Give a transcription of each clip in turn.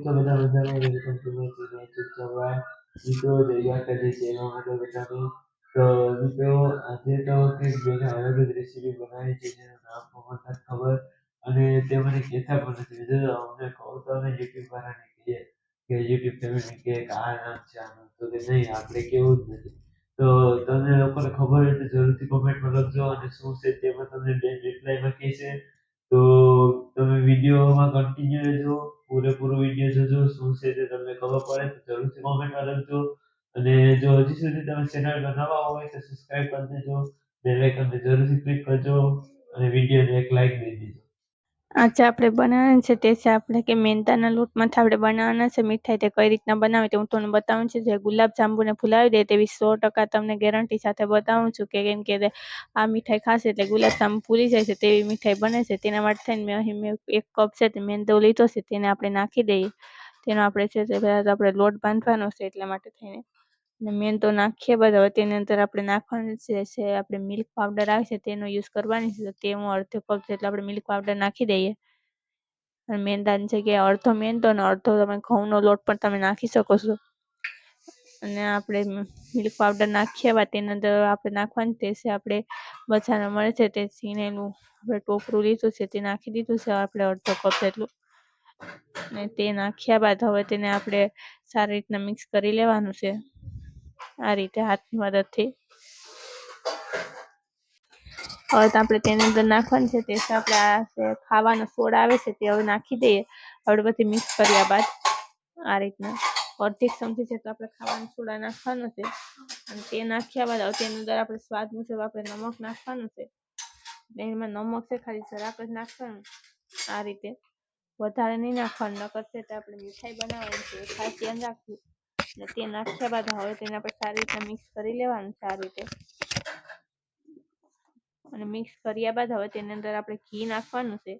તો બધા મજામાં વેલકમ ટુ માય ચેનલ ચર્ચામાં મિત્રો જય કરી છે એમાં માટે બધાને તો મિત્રો આજે તો કંઈક બેને અલગ જ રેસીપી બનાવી છે જેનું નામ પણ નથી ખબર અને તે મને કહેતા પણ નથી જો અમને કહું તો અમે યુટ્યુબ વાળાને કહીએ કે યુટ્યુબ ફેમિલી કે આ નામ છે આનું તો કે નહીં આપણે કેવું જ નથી તો તમને લોકોને ખબર હોય તો જરૂરથી કોમેન્ટમાં લખજો અને શું છે તેમાં તમને બેન રિપ્લાયમાં કહેશે તો તમે વિડીયોમાં કન્ટિન્યુ રહેજો પૂરેપૂરો વિડીયો જોજો શું છે તે તમને ખબર પડે તો જરૂરથી કોમેન્ટમાં લખજો અને જો હજી સુધી તમે ચેનલમાં નવા હોય તો સબસ્ક્રાઇબ કરી દેજો બેલ આઇકનને જરૂરથી ક્લિક કરજો અને વિડીયોને એક લાઈક દઈ દેજો આજે આપણે બનાવવાનું છે તે છે આપણે કે મેંદાના લોટમાંથી આપણે બનાવવાના છે મીઠાઈ તે કઈ રીતના બનાવે તે હું તમને બતાવું છું જે ગુલાબ જાંબુને ફુલાવી દે તેવી 100% તમને ગેરંટી સાથે બતાવું છું કે કેમ કે આ મીઠાઈ ખાશે એટલે ગુલાબ જાંબુ ફૂલી જાય છે તેવી મીઠાઈ બને છે તેના માટે થઈને મેં 1 કપ છે તે મેંદો લીધો છે તેને આપણે નાખી દઈએ તેનો આપણે છે તે પહેલાં આપણે લોટ બાંધવાનો છે એટલા માટે થઈને અને મેંદો નાખીએ બાદ હવે તેની અંદર આપણે નાખવાનું છે આપણે મિલ્ક પાવડર આવે છે તેનો યુઝ કરવાની છે તો તે હું અડધો કપ જેટલો આપણે મિલ્ક પાવડર નાખી દઈએ અને મેંદાની જગ્યાએ અડધો મેંદો અને અડધો તમે ઘઉંનો લોટ પણ તમે નાખી શકો છો અને આપણે મિલ્ક પાવડર નાખ્યા બાદ તેની અંદર આપણે નાખવાનું તે છે આપણે બજારમાં મળે છે તે છીણેલું આપણે ટોપરું લીધું છે તે નાખી દીધું છે આપણે અડધો કપ જેટલું અને તે નાખ્યા બાદ હવે તેને આપણે સારી રીતના મિક્સ કરી લેવાનું છે આ રીતે હાથની મદદથી હવે તો આપણે તેની અંદર નાખવાનું છે તે આપણે આ ખાવાનો સોડા આવે છે તે હવે નાખી દઈએ આપણે બધી મિક્સ કર્યા બાદ આ રીતના અડધી ચમચી જેટલો આપણે ખાવાનો સોડા નાખવાનો છે અને તે નાખ્યા બાદ હવે તેની અંદર આપણે સ્વાદ મુજબ આપણે નમક નાખવાનું છે એમાં નમક છે ખાલી જરાક જ નાખવાનું આ રીતે વધારે નહીં નાખવાનું નકર છે તો આપણે મીઠાઈ બનાવવાની છે ખાસ ધ્યાન રાખવું અને તે નાખ્યા બાદ હવે તેને આપણે સારી રીતે મિક્સ કરી લેવાનું છે આ રીતે અને મિક્સ કર્યા બાદ હવે તેની અંદર આપણે ઘી નાખવાનું છે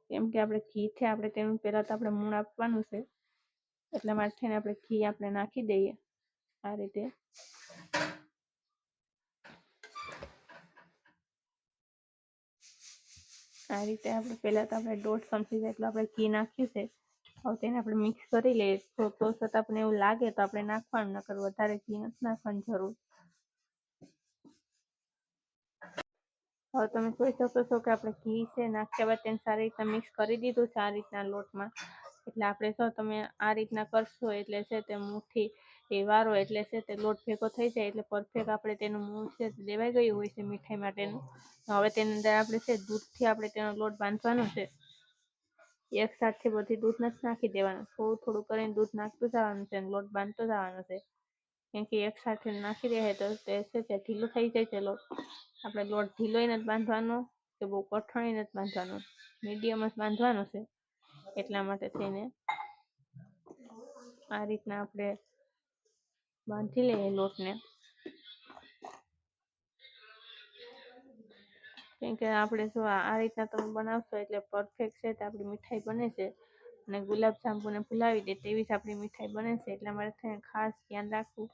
કેમ કે આપણે ઘીથી આપણે તેનું પહેલાં તો આપણે મૂળ આપવાનું છે એટલા માટે થઈને આપણે ઘી આપણે નાખી દઈએ આ રીતે આપણે પહેલાં તો આપણે 1.5 ચમચી જેટલું આપણે ઘી નાખ્યું છે હવે તેને આપણે મિક્સ કરી લઈએ તો છતાં આપણને એવું લાગે તો આપણે નાખવાનું નકર વધારે ઘી નથી નાખવાની જરૂર હવે તમે જોઈ શકો છો કે આપણે ઘી છે નાખ્યા બાદ તેને સારી રીતના મિક્સ કરી દીધું છે આ રીતના લોટમાં એટલે આપણે જો તમે આ રીતના કરશો એટલે છે તે મુઠ્ઠી એ વારો એટલે છે તે લોટ ભેગો થઈ જાય એટલે પરફેક્ટ આપણે તેનું મૂળ છે તે દેવાઈ ગયું હોય છે મીઠાઈ માટેનું હવે તેની અંદર આપણે છે દૂધથી આપણે તેનો લોટ બાંધવાનો છે એક સાથે બધી દૂધ નથી નાખી દેવાનું થોડું થોડું કરીને દૂધ નાખતું જવાનું છે અને લોટ બાંધતો જવાનો છે કેમ કે એક સાથે નાખી દે તો તે છે તે ઢીલો થઈ જાય છે લોટ આપણે લોટ ઢીલોય નથી બાંધવાનો કે બહુ કઠણ નથી બાંધવાનો મીડિયમ જ બાંધવાનો છે એટલા માટે થઈને આ રીતના આપણે બાંધી લઈએ લોટને કેમ કે આપણે જો આ રીતના તમે બનાવશો એટલે પરફેક્ટ છે તો આપણી મીઠાઈ બને છે અને ગુલાબ જાંબુને ફુલાવી દે તેવી જ આપણી મીઠાઈ બને છે એટલા માટે ખાસ ધ્યાન રાખવું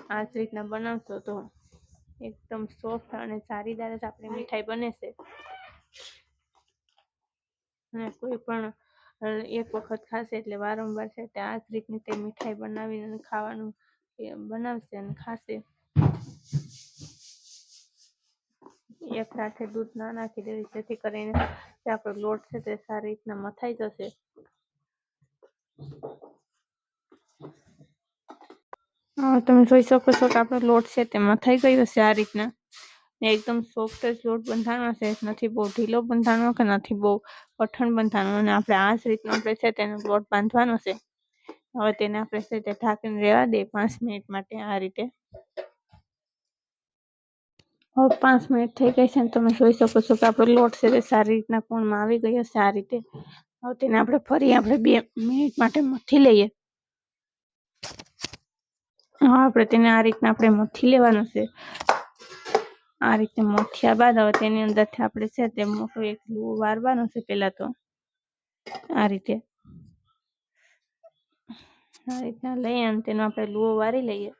આ જ રીતના બનાવશો તો એકદમ સોફ્ટ અને જારીદાર જ આપણી મીઠાઈ બને છે અને કોઈ પણ એક વખત ખાશે એટલે વારંવાર છે તે આ જ રીતની તે મીઠાઈ બનાવીને ખાવાનું બનાવશે અને ખાશે એક સાથે દૂધ ના નાખી દેવી જેથી કરીને આપણો લોટ છે તે સારી રીતના મથાઈ જશે તમે જોઈ શકો છો કે આપણો લોટ છે તે મથાઈ ગયો છે આ રીતના એકદમ સોફ્ટ જ લોટ બંધાણો છે નથી બહુ ઢીલો બંધાણો કે નથી બહુ કઠણ બંધાણો અને આપણે આ જ રીતનો આપણે છે તેનો લોટ બાંધવાનો છે હવે તેને આપણે છે તે ઢાંકીને રહેવા દે 5 મિનિટ માટે આ રીતે હવે 5 મિનિટ થઈ ગઈ છે અને તમે જોઈ શકો છો કે આપણો લોટ છે તે સારી રીતના કોણમાં આવી ગયો છે આ રીતે હવે તેને આપણે ફરી આપણે 2 મિનિટ માટે મથી લઈએ હા આપણે તેને આ રીતના આપણે મથી લેવાનું છે આ રીતે મથ્યા બાદ હવે તેની અંદરથી આપણે છે તે મોટું એક લુવો વારવાનું છે પહેલાં તો આ રીતના લઈ અને તેનો આપણે લુવો વારી લઈએ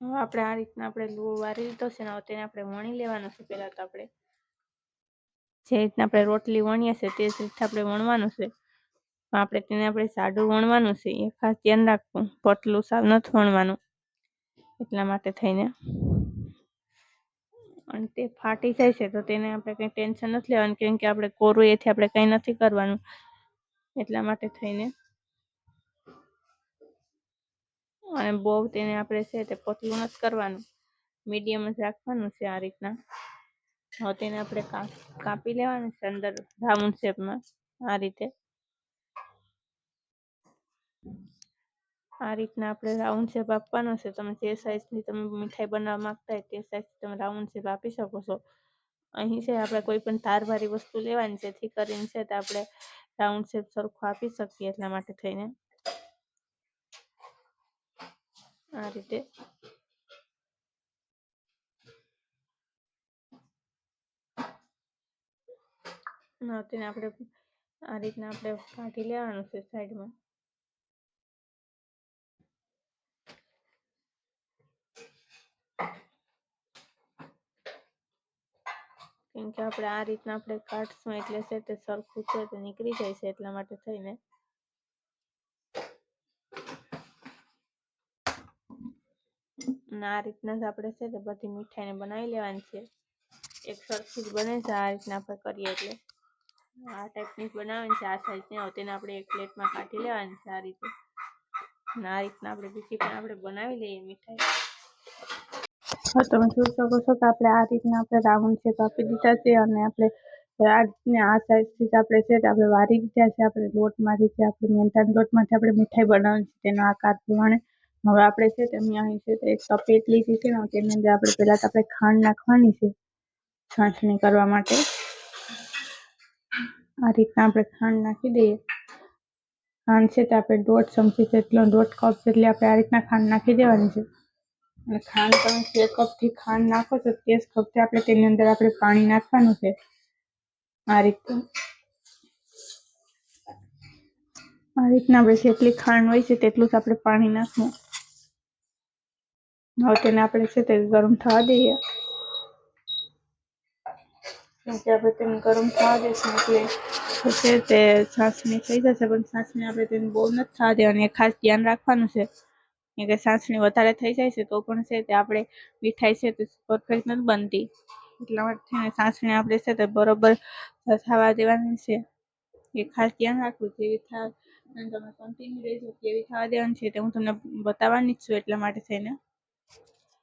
હવે આપણે આ રીતના આપણે લોટ વારી લીધો છે ને, તેને આપણે વણી લેવાનું છે. પહેલાં તો આપણે જે રીતના આપણે રોટલી વણીએ છીએ તે જ રીતે આપણે વણવાનું છે. આપણે તેને આપણે સાદું વણવાનું છે, એ ખાસ ધ્યાન રાખવું. પતલું સાવ નથી વણવાનું, એટલા માટે થઈને. અને તે ફાટી જાય છે તો તેને આપણે કંઈ ટેન્શન નથી લેવાનું, કેમ કે આપણે કોરું એથી આપણે કંઈ નથી કરવાનું, એટલા માટે થઈને. અને બહુ તેને આપણે છે તે પતલું નથી કરવાનું, મીડિયમ જ રાખવાનું છે આ રીતના. હવે તેને આપણે કાપી લેવાનું છે અંદર રાઉન્ડ શેપમાં, આ રીતે. આ રીતના આપણે રાઉન્ડ શેપ આપવાનો છે. તમે જે સાઈઝની તમે મીઠાઈ બનાવવા માંગતા હોય તે સાઈઝથી તમે રાઉન્ડ શેપ આપી શકો છો. અહીં છે આપણે કોઈ પણ તારવાળી વસ્તુ લેવાની, જેથી કરીને છે તો આપણે રાઉન્ડ શેપ સરખું આપી શકીએ, એટલા માટે થઈને. આ રીતે તેને આપણે આ રીતના આપણે કાઢી લેવાનું છે સાઈડમાં. કેમ કે આપણે આ રીતના આપણે કાઢશું એટલે છે તે સરખું છે તે નીકળી જાય છે, એટલા માટે થઈને. અને આ રીતના જ આપણે છે તે બધી મીઠાઈને બનાવી લેવાની છે. એક સરખી જ બને છે આ રીતના આપણે કરીએ એટલે. આ ટાઈપની બનાવવાની છે, આ સાઈઝની. હવે તેને આપણે એક પ્લેટમાં કાઢી લેવાની છે આ રીતે. અને આ રીતના આપણે બીજી પણ આપણે બનાવી લઈએ મીઠાઈ. હવે તમે જોઈ શકો છો કે આપણે આ રીતના આપણે રાઉન્ડ શેપ આપી દીધા છે, અને આપણે આ રીતના આ સાઈઝથી જ આપણે છે આપણે વારી દીધા છે. આપણે લોટમાંથી જે આપણે મેંદાના લોટમાંથી આપણે મીઠાઈ બનાવવાની છે તેનો આકાર પ્રમાણે. હવે આપણે છે તે અહીં છે એક તપેટ લીધી છે ને, તેની અંદર આપણે પહેલાં તો આપણે ખાંડ નાખવાની છે છાંટણી કરવા માટે. આ રીતના આપણે ખાંડ નાખી દઈએ. ખાંડ છે તે આપણે 1.5 ચમચી જેટલો, 1.5 કપ જેટલી આપણે આ રીતના ખાંડ નાખી દેવાની છે. અને ખાંડ તમે જે કપથી ખાંડ નાખો છો તે જ કપથી આપણે તેની અંદર આપણે પાણી નાખવાનું છે, આ રીતના. આ રીતના આપણે જેટલી ખાંડ હોય છે તેટલું જ આપણે પાણી નાખવું. હવે તેને આપણે છે તે ગરમ થવા દઈએ. કેમકે આપણે તેને ગરમ થવા દઈશું એટલે છે તે ચાસણી થઈ જશે, પણ ચાસણી આપણે તેને બહુ નથી થવા દેવાની. ખાસ ધ્યાન રાખવાનું છે, કેમ કે ચાસણી વધારે થઈ જાય છે તો પણ છે તે આપણે મીઠાઈ છે તે પરફેક્ટ નથી બનતી. એટલા માટે ચાસણી આપણે છે તે બરોબર થવા દેવાની છે, એ ખાસ ધ્યાન રાખવું. જેવી થાય અને તમે કન્ટિન્યુ રહેજો કેવી થવા દેવાની છે તે હું તમને બતાવવાની જ છું, એટલા માટે થઈને.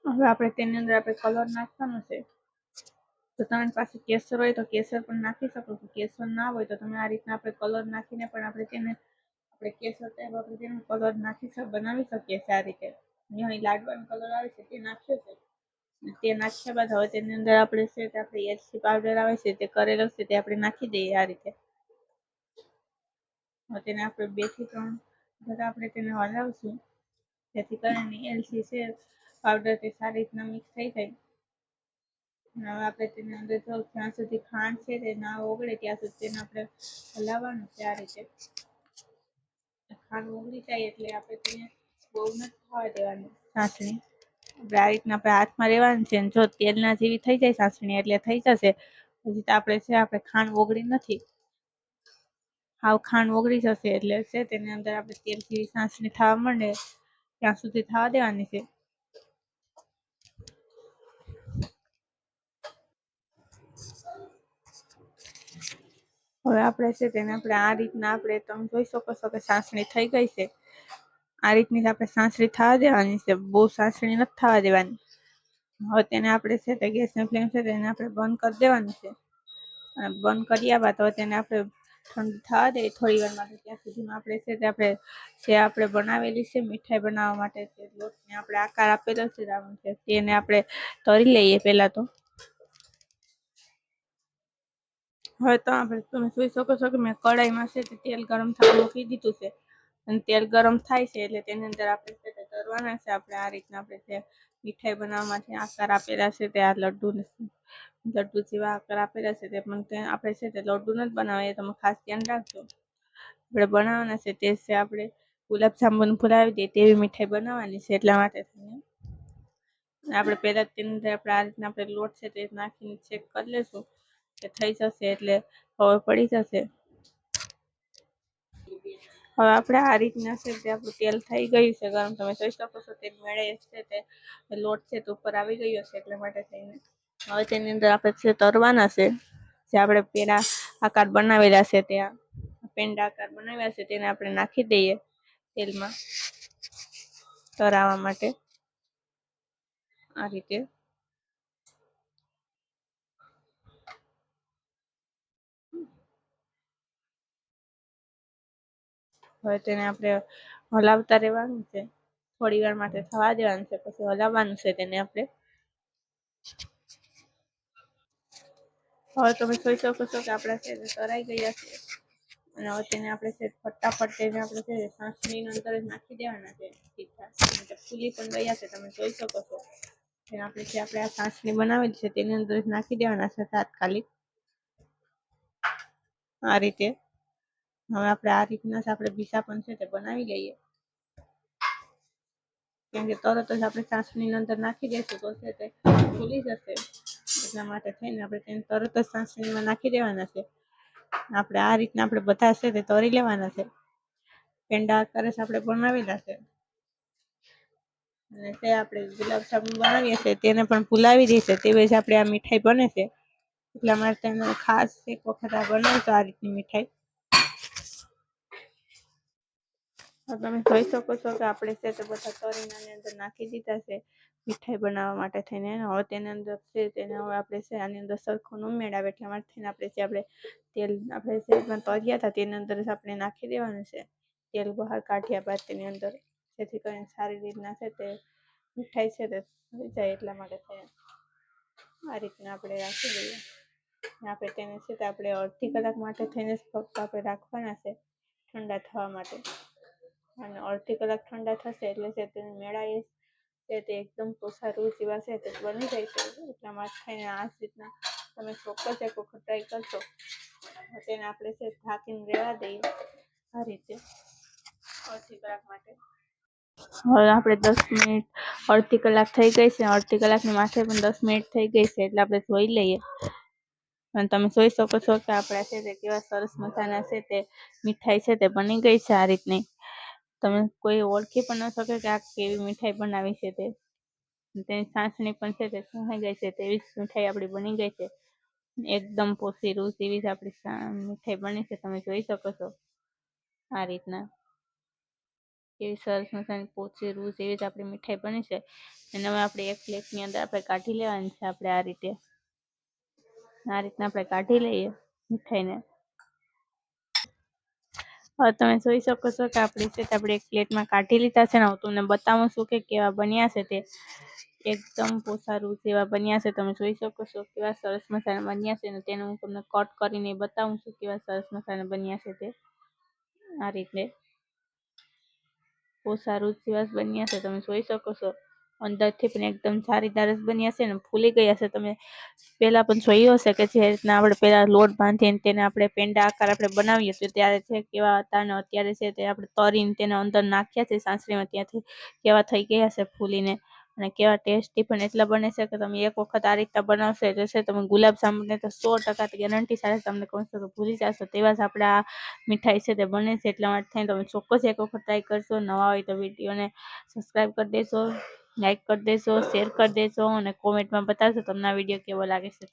હવે આપણે તેની અંદર આપણે કલર નાખવાનો છે. તો તમારી પાસે કેસર હોય તો કેસર પણ નાખી શકો છો. કેસર ના હોય તો તમે આ રીતના આપણે કલર નાખીને પણ આપણે તેને આપણે કેસર ટાઈપ આપણે તેનો કલર બનાવી શકીએ છીએ આ રીતે. અહીં લાડવાનો કલર આવે છે તે નાખ્યો છે. તે નાખ્યા બાદ હવે તેની અંદર આપણે છે તે આપણે એલચી પાવડર આવે છે તે કરેલો છે તે આપણે નાખી દઈએ આ રીતે. હવે તેને આપણે 2 થી 3 વખત આપણે તેને હલાવશું, જેથી કરીને એલચી છે પાવડર તે સારી રીતના મિક્સ થઈ જાય. હવે આપણે તેની અંદર જ્યાં સુધી ખાંડ છે તે ના ઓગળે ત્યાં સુધી તેને આપણે હલાવવાનું છે આ રીતે. ખાંડ ઓગળી જાય એટલે આપણે તેને બહુ નથી થવા દેવાની ચાસણી. આપણે આ રીતના આપણે હાથમાં લેવાની છે. જો તેલના જેવી થઈ જાય ચાસણી એટલે થઈ જશે. પછી તો આપણે છે આપણે ખાંડ ઓગળી નથી, હાવ ખાંડ ઓગળી જશે એટલે છે તેની અંદર આપણે તેલ જેવી ચાસણી થવા માંડે ત્યાં સુધી થવા દેવાની છે. હવે આપણે છે તેને આપણે આ રીતના આપણે તમે જોઈ શકો છો કે ચાસણી થઈ ગઈ છે. આ રીતની આપણે ચાસણી થવા દેવાની છે, બહુ ચાસણી નથી થવા દેવાની. હવે તેને આપણે છે તે ગેસની ફ્લેમ છે તેને આપણે બંધ કરી દેવાની છે. અને બંધ કર્યા બાદ હવે તેને આપણે ઠંડી થવા દઈએ થોડી વાર માટે. ત્યાં સુધીમાં આપણે છે તે આપણે જે આપણે બનાવેલી છે મીઠાઈ બનાવવા માટે તે લોટને આપણે આકાર આપેલો છે રાઉન્ડ શેપ, તેને આપણે તળી લઈએ પહેલાં તો. હવે તો આપણે તમે જોઈ શકો છો કે મેં કઢાઈમાં છે તે તેલ ગરમ થવા મૂકી દીધું છે. અને તેલ ગરમ થાય છે એટલે તેની અંદર આપણે છે તે તળવાના છે. આપણે આ રીતના આપણે જે મીઠાઈ બનાવવા માટે આકાર આપેલા છે તે આ લડ્ડુ જેવા આકાર આપેલા છે તે પણ આપણે છે તે લડ્ડુ નથી બનાવવા, એ તમે ખાસ ધ્યાન રાખજો. આપણે બનાવવાના છે તે છે આપણે ગુલાબ જાંબુ ફુલાવી દઈએ તેવી મીઠાઈ બનાવવાની છે, એટલા માટે થઈને. આપણે પહેલા તેની અંદર આપણે આ રીતના આપણે લોટ છે તે નાખીને ચેક કરી લેશું કે થઈ જશે એટલે ખબર પડી જશે. હવે આપણે આ રીતના છે તે આપણું તેલ થઈ ગયું છે ગરમ, તમે જોઈ શકો છો તે મેળે છે તે લોટ છે તે ઉપર આવી ગયો છે એટલા માટે થઈને હવે તેની અંદર આપણે છે તરવાના છે, જે આપણે પેડા આકાર બનાવેલા છે ત્યાં પેંડા આકાર બનાવ્યા છે તેને આપણે નાખી દઈએ તેલમાં તરાવા માટે આ રીતે. હવે તેને આપણે હલાવતા રહેવાનું છે, થોડી વાર માટે થવા દેવાનું છે, પછી હલાવવાનું છે તેને આપણે. હવે તમે જોઈ શકો છો કે આપણા છે તરાઈ ગયા છે અને હવે તેને આપણે છે ફટાફટ તેને આપણે છે સાસણીની અંદર જ નાખી દેવાના છે તીખા, ફૂલી પણ ગયા છે તમે જોઈ શકો છો. તેને આપણે જે આપણે આ સાસણી બનાવેલી છે તેની અંદર જ નાખી દેવાના છે તાત્કાલિક આ રીતે. હવે આપણે આ રીતના જ આપણે બીજા પણ છે તે બનાવી લઈએ, કેમ કે તરત જ આપણે સાસણીની અંદર નાખી દઈશું તો છે તે ફૂલી જશે એટલા માટે થઈને આપણે તેને તરત જ સાસણીમાં નાખી દેવાના છે. આપણે આ રીતના આપણે બધા છે તે તરી લેવાના છે, પેંડા આકારે આપણે બનાવેલા છે અને તે આપણે ગુલાબજામુન બનાવીએ છીએ તેને પણ ફૂલાવી દઈશે તેવી જ આપણે આ મીઠાઈ બને છે. એટલા માટે તેને ખાસ એક વખત આ બનાવજો આ રીતની મીઠાઈ. તમે જોઈ શકો છો કે આપણે છે તે બધા તરીને આની અંદર નાખી દીધા છે મીઠાઈ બનાવવા માટે થઈને. હવે તેની અંદર છે તેને હવે આપણે છે આની અંદર સરખું ન મેળવે એટલા માટે થઈને આપણે જે આપણે તેલ આપણે જે તર્યા હતા તેની અંદર જ આપણે નાખી દેવાનું છે, તેલ બહાર કાઢ્યા બાદ તેની અંદર, જેથી કરીને સારી રીતના છે તે મીઠાઈ છે તે થઈ જાય એટલા માટે થઈને આ રીતના આપણે રાખી દઈએ. આપણે તેને છે તે આપણે અડધી કલાક માટે થઈને જ ફક્ત આપણે રાખવાના છે ઠંડા થવા માટે, અને અડધી કલાક ઠંડા થશે એટલે છે તેને મેળાએ છે તે એકદમ સારું જેવા છે તે બની જાય છે. એટલા માટે થઈને આ જ રીતના તમે ચોક્કસ એક વખત ટ્રાય કરશો. તેને આપણે છે ઢાંકીને રહેવા દઈએ આ રીતે અડધી કલાક માટે. હવે આપણે 10 મિનિટ અડધી કલાક થઈ ગઈ છે, અડધી કલાકની માથે પણ 10 મિનિટ થઈ ગઈ છે એટલે આપણે જોઈ લઈએ અને તમે જોઈ શકો છો કે આપણા છે તે કેવા સરસ મજાના છે તે મીઠાઈ છે તે બની ગઈ છે આ રીતની. તમે કોઈ ઓળખી પણ ન શકે કે આ કેવી મીઠાઈ બનાવી છે તે. તેની સાસણી પણ છે તે સુકાઈ ગઈ છે તેવી જ મીઠાઈ આપણી બની ગઈ છે. એકદમ પોસી રૂસ એવી જ આપણી મીઠાઈ બની છે, તમે જોઈ શકો છો આ રીતના. એવી સરસ મજાની પોચી રૂસ એવી જ આપણી મીઠાઈ બની છે અને હવે આપણે એક પ્લેટની અંદર આપણે કાઢી લેવાની છે. આપણે આ રીતના આપણે કાઢી લઈએ મીઠાઈને. હવે તમે જોઈ શકો છો કે આપણે છે આપણે એક પ્લેટમાં કાઢી લીધા છે ને હું તમને બતાવું છું કે કેવા બન્યા છે તે. એકદમ પોસારું જેવા બન્યા છે, તમે જોઈ શકો છો કેવા સરસ મસાલા બન્યા છે ને તેને હું તમને કટ કરીને બતાવું છું કેવા સરસ મસાલા બન્યા છે તે. આ રીતે પોસારું જેવા બન્યા છે, તમે જોઈ શકો છો. અંદરથી પણ એકદમ જારીદાર જ બન્યા છે ને ફૂલી ગયા છે. તમે પેલા પણ જોયું હશે કે જે રીતના આપણે પેલા લોટ બાંધીને તેને આપણે પેંડા આકાર આપણે બનાવીએ તો ત્યારે છે કેવા હતા અને અત્યારે છે તે આપણે તરીને તેને અંદર નાખ્યા છે સાસરીમાં ત્યાંથી કેવા થઈ ગયા છે ફૂલીને, અને કેવા ટેસ્ટી પણ એટલા બને છે કે તમે એક વખત આ રીતના બનાવશો એટલે છે તમે ગુલાબજામુનને તો 100% ગેરંટી સાથે તમને કહું છું કે ભૂલી જશો તેવા જ આપણે આ મીઠાઈ છે તે બને છે. એટલા માટે થઈને તમે ચોક્કસ એક વખત ટ્રાય કરશો. નવા હોય તો વિડીયોને સબસ્ક્રાઈબ કરી દેશો, લાઈક કરી દેશો, શેર કરી દેશો અને કોમેન્ટમાં બતાવશો તમને આ વિડીયો કેવો લાગે છે.